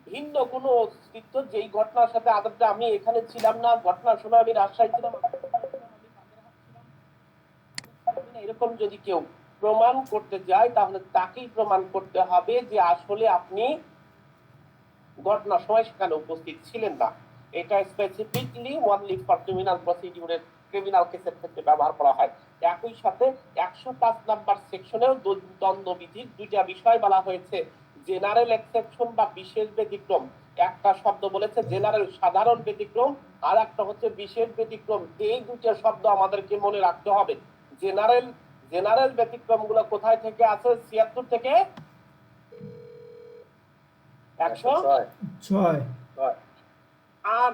ভিন্ন কোনো অস্তিত্ব, যেই ঘটনার সাথে আদালতে আমি এখানে ছিলাম না, ঘটনার সময় আমি রাজশাহী ছিলাম, এরকম যদি কেউ প্রমাণ করতে যায়, তাহলে তাকেই প্রমাণ করতে হবে যে আসলে আপনি ঘটনার সময় সেখানে উপস্থিত ছিলেন না। এটা স্পেসিফিকলি ওনলি ফর ক্রিমিনাল প্রসিডিউরের, ক্রিমিনাল কেসের ক্ষেত্রে ব্যবহার করা হয়। একই সাথে 105 নাম্বার সেকশনেও দ্বন্দ্ববিধির 2টা বিষয় বলা হয়েছে, জেনারেল এক্সেপশন বা বিশেষ ব্যতিক্রম। একটা শব্দ বলেছে জেনারেল, সাধারণ ব্যতিক্রম, আর একটা হচ্ছে বিশেষ ব্যতিক্রম। এই 2টা শব্দ আমাদেরকে মনে রাখতে হবে। জেনারেল ব্যতিক্রম গুলো কোথায় থেকে আছে? 76 থেকে 106। আর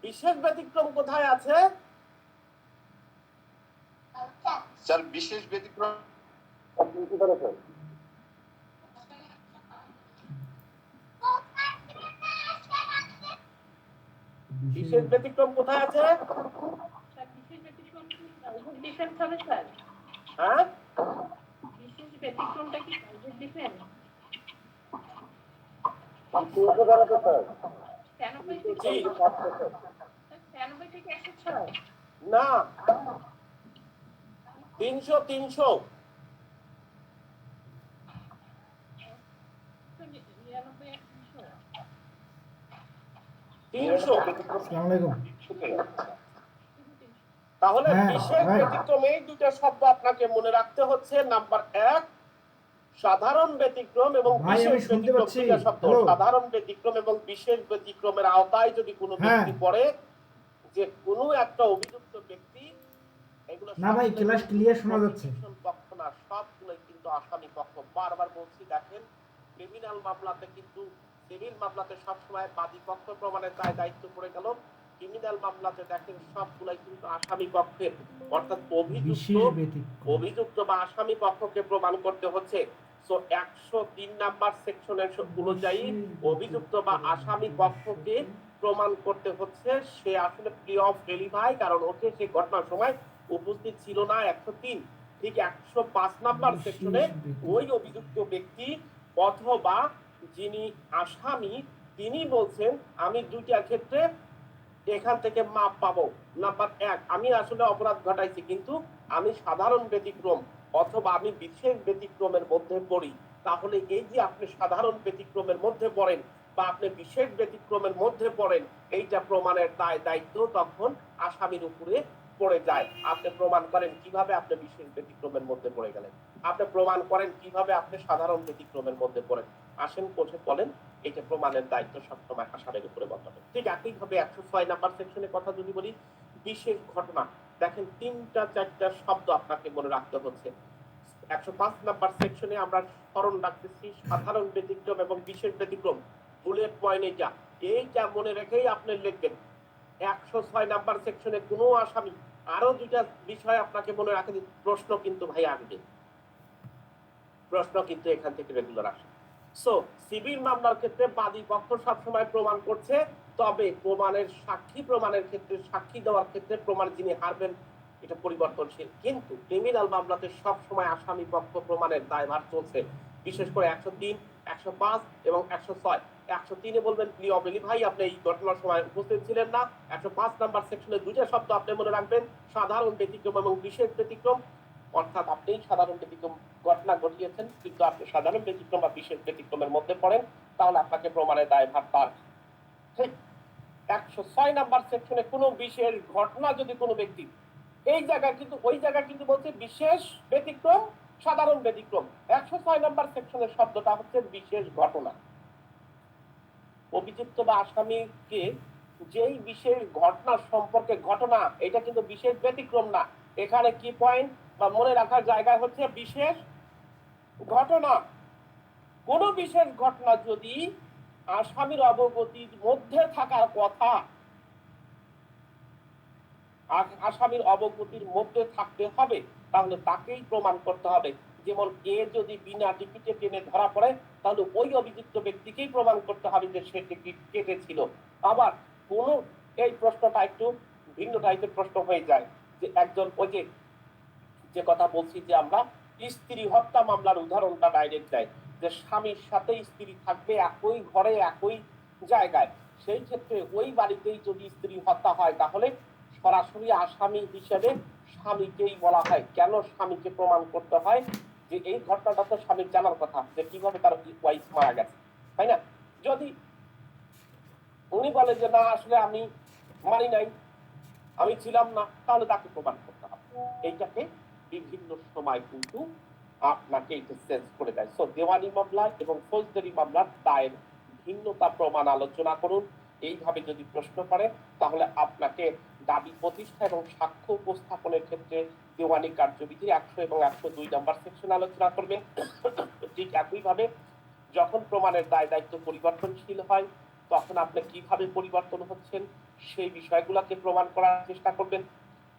বিশেষ ব্যতিক্রম কোথায় আছে? স্যার বিশেষ ব্যতিক্রম বিশেষ ব্যতিক্রম কোথায় আছে? বিশেষ ব্যতিক্রম কি প্রাইভেট ডিফেন্স হবে স্যার? হ্যাঁ, বিশেষ ব্যতিক্রমটা কি প্রাইভেট ডিফেন্স? জি, 93 থেকে 106? না, 300 300 আসসালামু আলাইকুম। তাহলে হ্যাঁ, বিশেষ হ্যাঁ। ব্যতিক্রম, এই 2টা শব্দ আপনাকে মনে রাখতে হচ্ছে। নাম্বার 1 সাধারণ ব্যতিক্রম এবং ভাই, বিশেষ আমি শুনতে ব্যতিক্রম, পাচ্ছি। 2টা শব্দ। হ্যালো। সাধারণ ব্যতিক্রম এবং বিশেষ ব্যতিক্রমের আওতায় যদি কোনো হ্যাঁ। ব্যক্তি পড়ে, যে কোনো একটা অভিযুক্ত ব্যক্তি, এগুলো না ভাই, সবগুলোই ক্লাস কিন্তু ক্লিয়ার শোনা যাচ্ছে। prosecution পক্ষ না, সবগুলোই কিন্তু আসামি পক্ষ। বারবার বলছি, দেখেন ক্রিমিনাল মামলাতে কিন্তু, সিভিল মামলাতে সবসময় বাদী পক্ষ প্রমাণের দায়িত্ব পড়ে গেল, ক্রিমিনাল মামলাতে দেখেন সবগুলাই কিন্তু আসামি পক্ষের, অর্থাৎ অভিযুক্ত বা আসামি পক্ষকে প্রমাণ করতে হচ্ছে। সো 103 নাম্বার সেকশনের অনুযায়ী অভিযুক্ত বা আসামি পক্ষকে প্রমাণ করতে হচ্ছে সে আসলে প্লি অফ ভেরিফাই, কারণ ওকে সে ঘটনার সময় উপস্থিত ছিল না। 103 ঠিক 105 নাম্বার সেকশনে ওই অভিযুক্ত ব্যক্তি অথবা যিনি আসামি তিনি বলছেন আমি 2টা ক্ষেত্রে এখান থেকে মাপ পাবো। নাম্বার 1, আমি আসলে অপরাধ ঘটাইছি কিন্তু আমি সাধারণ ব্যতিক্রম অথবা আমি বিশেষ ব্যতিক্রমের মধ্যে পড়ি। তাহলে এই যে আপনি সাধারণ ব্যতিক্রমের মধ্যে পড়েন বা আপনি বিশেষ ব্যতিক্রমের মধ্যে পড়েন, এইটা প্রমাণের দায়িত্ব তখন আসামির উপরে পড়ে যায়। আপনি প্রমাণ করেন কিভাবে আপনি বিশেষ ব্যতিক্রমের মধ্যে পড়ে গেলেন, আপনি প্রমাণ করেন কিভাবে আপনি সাধারণ ব্যতিক্রমের মধ্যে পড়েন। আসেন কোর্টে বলেন, এটা প্রমাণের দায়িত্ব সবসময় আসামির উপরে বর্তাবে। ঠিক একইভাবে 106 নাম্বার সেকশনের কথা যদি বলি, বিশেষ ঘটনা, দেখেন 3-4টা শব্দ আপনাকে মনে রাখতে হচ্ছে। 105 নাম্বার সেকশনে আমরা স্মরণ রাখতেছি সাধারণ ব্যতিক্রম এবং বিশেষ ব্যতিক্রম, বুলেট পয়েন্টে যা, এইটা মনে রেখেই আপনি লিখবেন। 106 নাম্বার সেকশনে কোনো আসামি আরো 2টা বিষয় আপনাকে মনে রাখতে, প্রশ্ন কিন্তু ভাই আসবে, প্রশ্ন কিন্তু এখান থেকে রেগুলার আসে। সো সিভিল মামলার ক্ষেত্রে বাদী পক্ষ সবসময় প্রমাণ করছে, তবে প্রমাণের সাক্ষী প্রমাণের ক্ষেত্রে, সাক্ষী দেওয়ার ক্ষেত্রে প্রমাণ যিনি হারবেন এটা পরিবর্তনশীল। কিন্তু ক্রিমিনাল মামলাতে সবসময় আসামি পক্ষ প্রমাণের দায়ভার চলছে, বিশেষ করে 103, 105 এবং 106। 103-এ বলবেন প্লি অবেলি ভাই আপনি এই ঘটনার সময় উপস্থিত ছিলেন না। 105 নাম্বার সেকশনে 2টা শব্দ আপনি মনে রাখবেন, সাধারণ ব্যতিক্রম এবং বিশেষ ব্যতিক্রম। অর্থাৎ আপনি সাধারণ ব্যতিক্রম ঘটনা ঘটিয়েছেন কিন্তু আপনি সাধারণ ব্যতিক্রম বা বিশেষ ব্যতিক্রমের মধ্যে পড়েন, তাহলে আপনাকে প্রমাণের দায়ভার তার। ঠিক 106 নাম্বার সেকশনে কোনো বিশেষ ঘটনা যদি কোনো ব্যক্তি, এই জায়গায় কিন্তু ওই জায়গায় কিন্তু বলছে বিশেষ ব্যতিক্রম সাধারণ ব্যতিক্রম, 106 নাম্বার সেকশনের শব্দটা হচ্ছে বিশেষ ঘটনা। অভিযুক্ত বা আসামিকে যেই বিশেষ ঘটনা সম্পর্কে, ঘটনা এটা কিন্তু বিশেষ ব্যতিক্রম না, এখানে কি পয়েন্ট বা মনে রাখার জায়গায় হচ্ছে বিশেষ ঘটনা। কোন বিশেষ ঘটনা যদি আসামির অবগতির মধ্যে থাকার কথা, আসামির অবগতির মধ্যে থাকতে হবে, তাহলে তাকেই প্রমাণ করতে হবে। যেমন এ যদি বিনা টিকিটে ট্রেনে ধরা পড়ে, তাহলে ওই অভিযুক্ত ব্যক্তিকেই প্রমাণ করতে হবে যে সে টিকিট কেটেছিল। আবার কোন, এই প্রশ্নটা একটু ভিন্ন টাইপের প্রশ্ন হয়ে যায় যে একজন, ওই যে কথা বলছি যে আমরা স্ত্রী হত্যা মামলার উদাহরণটা ডাইরেক্ট দেয়, যে স্বামীর সাথে স্ত্রী থাকবে একই ঘরে একই জায়গায়, সেই ক্ষেত্রে ওই বাড়িতেই যদি স্ত্রী হত্যা হয় তাহলে সরাসরি আসামি হিসেবে স্বামীকেই বলা হয়। কেন স্বামীকে প্রমাণ করতে হয় যে এই ঘটনাটা তো স্বামীর জানার কথা যে কিভাবে তার ওয়াইফ মারা গেছে, তাই না? যদি উনি বলে যে না আসলে আমি মানি নাই, আমি ছিলাম না, তাহলে তাকে প্রমাণ করতে হবে। এইটাকে বিভিন্ন সময় কিন্তু আপনাকে এটা সেন্স করে দেয়। সো দেওয়ানি মামলা এবং ফৌজদারি মামলার দায়ের ভিন্নতা প্রমাণ আলোচনা করুন। এইভাবে যদি প্রশ্ন করে তাহলে আপনাকে দাবি প্রতিষ্ঠা এবং সাক্ষ্য উপস্থাপনের ক্ষেত্রে দেওয়ানি কার্যবিধির 100 এবং 102 নাম্বার সেকশন আলোচনা করবেন। ঠিক একইভাবে যখন প্রমাণের দায় দায়িত্ব পরিবর্তনশীল হয় তখন আপনি কিভাবে পরিবর্তন হচ্ছেন সেই বিষয়গুলোকে প্রমাণ করার চেষ্টা করবেন।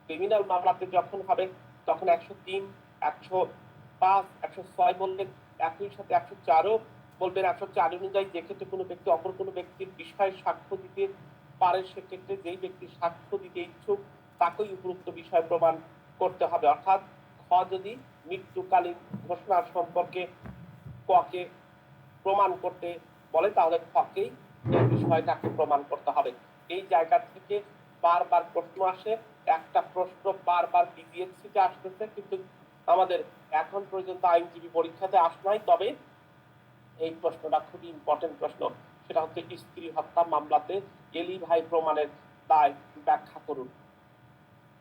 ক্রিমিনাল মামলাতে যখন হবে তখন 103, 105, 106 বললেন, একই সাথে 104ও বলবেন। 104 অনুযায়ী যে ক্ষেত্রে কোনো ব্যক্তি অপর কোনো ব্যক্তির বিষয়ে সাক্ষ্য দিতে পারে, সেক্ষেত্রে যেই ব্যক্তি সাক্ষ্য দিতে ইচ্ছুক তাকেই উপযুক্ত বিষয় প্রমাণ করতে হবে। অর্থাৎ খ যদি মৃত্যুকালীন ঘোষণা সম্পর্কে ককে প্রমাণ করতে বলে তাহলে খকেই এই বিষয়টাকে প্রমাণ করতে হবে। এই জায়গা থেকে বারবার প্রশ্ন আসে, একটা প্রশ্ন বারবার বিপিএসসিতে আসতেছে কিন্তু আমাদের এখন পর্যন্ত আইনজীবী পরীক্ষাতে আস নাই, তবে এই প্রশ্নটা খুবই ইম্পর্টেন্ট প্রশ্ন। সেটা হচ্ছে স্ত্রী হত্যা মামলাতে এলি ভাই প্রমাণের দায় ব্যাখ্যা করুন।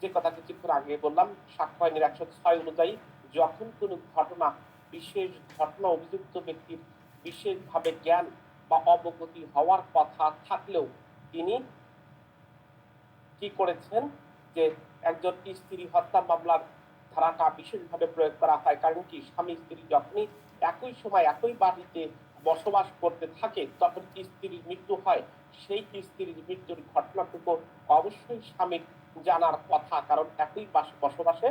যে কথা কিছুক্ষণ আগে বললাম, সাক্ষ্য আইনের 106 অনুযায়ী যখন কোনো ঘটনা, বিশেষ ঘটনা অভিযুক্ত ব্যক্তির বিশেষভাবে জ্ঞান বা অবগতি হওয়ার কথা থাকলেও তিনি কি করেছেন যে একজন স্ত্রী হত্যা মামলার ধারাটা বিশেষভাবে প্রয়োগ করা হয়। কারণ কি, স্বামী স্ত্রী যখনই একই সময় একই বাড়িতে বসবাস করতে থাকে তখন স্ত্রীর মৃত্যু হয়, সেই স্ত্রীর মৃত্যুর ঘটনাটুকু অবশ্যই স্বামীর জানার কথা, কারণ একই বসবাসে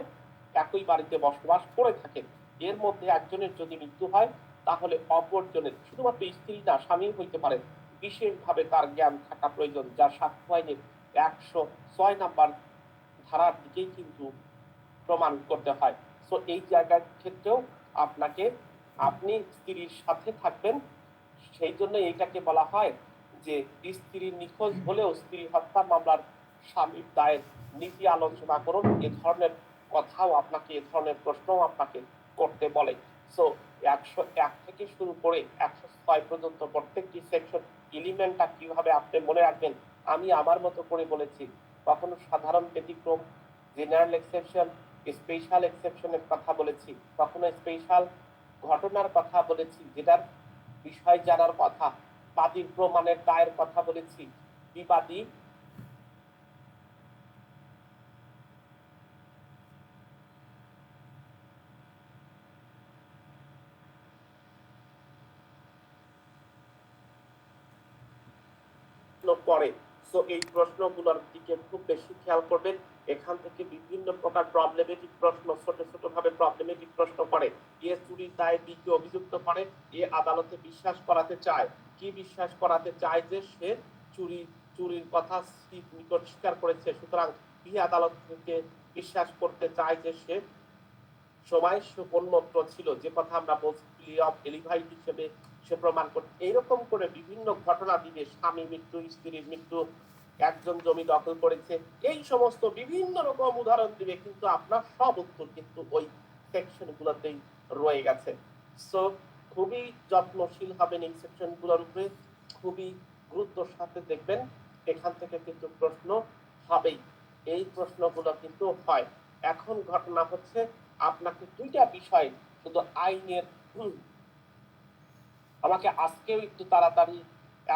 একই বাড়িতে বসবাস করে থাকে। এর মধ্যে একজনের যদি মৃত্যু হয় তাহলে অপরজনের, শুধুমাত্র স্ত্রী না স্বামী হইতে পারে, বিশেষভাবে তার জ্ঞান থাকা প্রয়োজন, যা সাক্ষ্য আইনের 106 নাম্বার ধারার দিকেই কিন্তু প্রমাণ করতে হয়। সো এই জায়গার ক্ষেত্রেও আপনাকে, আপনি স্ত্রীর সাথে থাকবেন, সেই জন্য এইটাকে বলা হয় যে স্ত্রী নিখোঁজ হলেও স্ত্রী হত্যা মামলার স্বামীর দায়ের নীতি আলোচনা করুন, এ ধরনের কথাও আপনাকে, এ ধরনের প্রশ্নও আপনাকে করতে বলে। সো 101 থেকে শুরু করে 106 পর্যন্ত প্রত্যেকটি সেকশন এলিমেন্টটা কিভাবে আপনি মনে রাখবেন আমি আমার মতো করে বলেছি। কখনো সাধারণ ব্যতিক্রম, জেনারেল এক্সেপশন, স্পেশাল এক্সেপশনের কথা বলেছি, কখনো স্পেশাল ঘটনার কথা বলেছি যেটার বিষয় জানার কথা, বাদীর প্রমাণের দায়ের কথা বলেছি, বিবাদী পড়ে। সো এই প্রশ্নগুলোর দিকে খুব বেশি খেয়াল করবেন। এখান থেকে বিভিন্ন প্রকার প্রবলেমেটিক প্রশ্ন, ছোট ছোট ভাবে প্রবলেমেটিক প্রশ্ন করে। এ চুরির দায়ে বি কে অভিযুক্ত করে, এ আদালতে বিশ্বাস করাতে চায়, কি বিশ্বাস করাতে চায় যে সে চুরির কথা নিকট স্বীকার করেছে, সুতরাং বি আদালত থেকে বিশ্বাস করতে চায় যে সে সময় সুপন্নত্র ছিল, যে কথা আমরা বলছি প্লি অফ এলিভাই হিসেবে সে প্রমাণ করতে। এইরকম করে বিভিন্ন ঘটনা দিবে, স্বামী মৃত্যু, স্ত্রীর মৃত্যু, একজন জমি দখল করেছে, এই সমস্ত বিভিন্ন রকম উদাহরণ দিবে, কিন্তু আপনার সব উত্তর কিন্তু ওই সেকশন গুলোতেই রয়ে গেছে। সো খুবই যত্নশীল হবেন এই সেকশন গুলোর উপরে, খুবই গুরুত্বের সাথে দেখবেন, এখান থেকে কিন্তু প্রশ্ন হবেই, এই প্রশ্নগুলো কিন্তু হয়। এখন ঘটনা হচ্ছে আপনাকে দুইটা বিষয় শুধু আইনের, আমাকে আজকেও একটু তাড়াতাড়ি,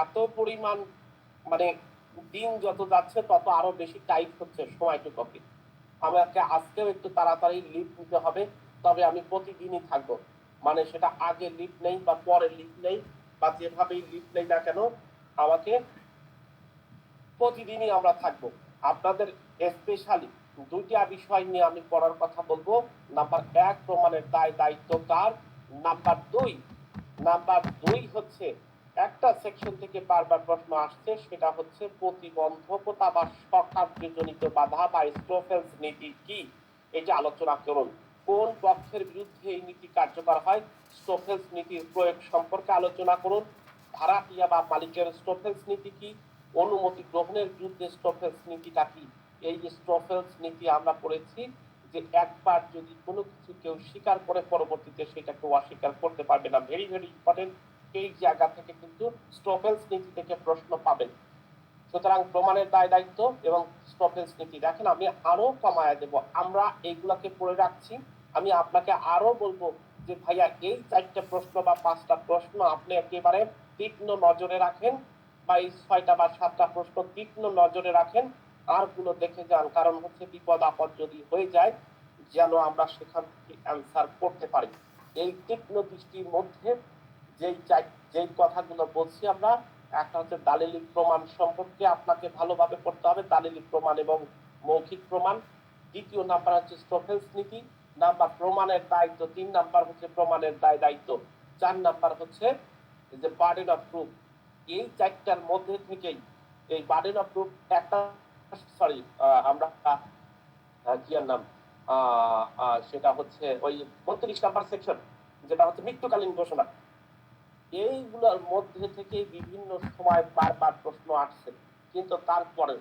এত পরিমাণ মানে দিন যত যাচ্ছে তত আরো বেশি টাইট হচ্ছে সময়টুকুকে, আমাকে আজকেও একটু তাড়াতাড়ি লিভ নিতে হবে। তবে আমি প্রতিদিনই থাকবো, মানে সেটা আগে লিভ নেই বা পরে লিভ নেই বা যেভাবেই লিভ নেই না কেন, আমাকে প্রতিদিনই আমরা থাকবো। আপনাদের স্পেশালি দুইটা বিষয় নিয়ে আমি পড়ার কথা বলবো। নাম্বার 1 প্রমাণের দায় দায়িত্ব কার, নাম্বার দুই হচ্ছে একটা সেকশন থেকে বারবার প্রশ্ন আসছে, সেটা হচ্ছে প্রতিবন্ধকতা বা স্বকার্যজনিত বাধা বা স্টোফেলস নীতি কি, এটা আলোচনা করুন। কোন পক্ষের বিরুদ্ধে এই নীতি কার্যকর হয়, স্টোফেলস নীতির প্রয়োগ সম্পর্কে আলোচনা করুন। ভাড়াটিয়া বা মালিকের স্টোফেলস নীতি কি, অনুমতি গ্রহণের বিরুদ্ধে স্টোফেলস নীতিটা কি। এই যে স্টোফেলস নীতি আমরা পড়েছি যে একবার যদি কোনো কিছু কেউ স্বীকার করে পরবর্তীতে সেটা কেউ অস্বীকার করতে পারবে না, ভেরি ভেরি ইম্পর্টেন্ট। এই জায়গা থেকে কিন্তু স্টোফেলস নীতি থেকে প্রশ্ন পাবেন। সুতরাং প্রমাণের দায় দায়িত্ব এবং স্টোফেলস নীতি দেখেন, আমি আরো কমায়া দেব, আমরা এইগুলাকে পড়ে রাখছি। আমি আপনাকে আরো বলবো যে ভাইয়া এই 4টা প্রশ্ন বা 5টা প্রশ্ন আপনি একেবারে তীক্ষ্ণ নজরে রাখেন, বা এই 6টা বা 7টা প্রশ্ন তীক্ষ্ণ নজরে রাখেন, আর গুলো দেখে যান, কারণ হচ্ছে বিপদ আপদ যদি হয়ে যায় যেন আমরা সেখান থেকে অ্যান্সার করতে পারি। এই তীক্ষ্ণ দৃষ্টির মধ্যে যেই কথাগুলো বলছি আমরা, একটা হচ্ছে দালিলিক প্রমাণ সম্পর্কে আপনাকে ভালোভাবে পড়তে হবে, দালিলিক প্রমাণ এবং মৌখিক প্রমাণ। দ্বিতীয় নাম্বার হচ্ছে স্টোফেলস নীতি, নাম্বার প্রমাণের দায়িত্ব, 3 নাম্বার হচ্ছে প্রমাণের দায় দায়িত্ব, 4 নাম্বার হচ্ছে যে বার্ডেন অফ প্রুফ। এই 4টার মধ্যে থেকেই এই বার্ডেন অফ প্রুফ একটা, সরি আমরা কি এর নাম, সেটা হচ্ছে ওই 32 নাম্বার সেকশন, যেটা হচ্ছে মৃত্যুকালীন ঘোষণা। এইগুলোর মধ্যে থেকে বিভিন্ন সময় বারবার প্রশ্ন আসছে, কিন্তু তারপরে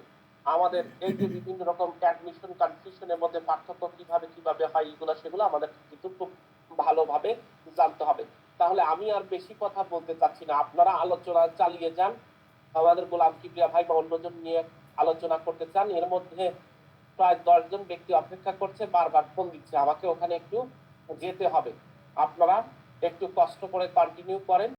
আমাদের এই যে বিভিন্ন রকম অ্যাডমিশন কনফিউশনের মধ্যে পার্থক্য কিভাবে হয়, সেগুলো আমাদের কিন্তু খুব ভালোভাবে জানতে হবে। তাহলে আমি আর বেশি কথা বলতে চাচ্ছি না, আপনারা আলোচনা চালিয়ে যান। আমাদের গোলাম কিবরিয়া ভাই বা অন্যজন নিয়ে আলোচনা করতে চান, এর মধ্যে প্রায় 10 জন ব্যক্তি অপেক্ষা করছে, বারবার ফোন দিচ্ছে, আমাকে ওখানে একটু যেতে হবে। আপনারা একটু কষ্ট করে কন্টিনিউ করেন।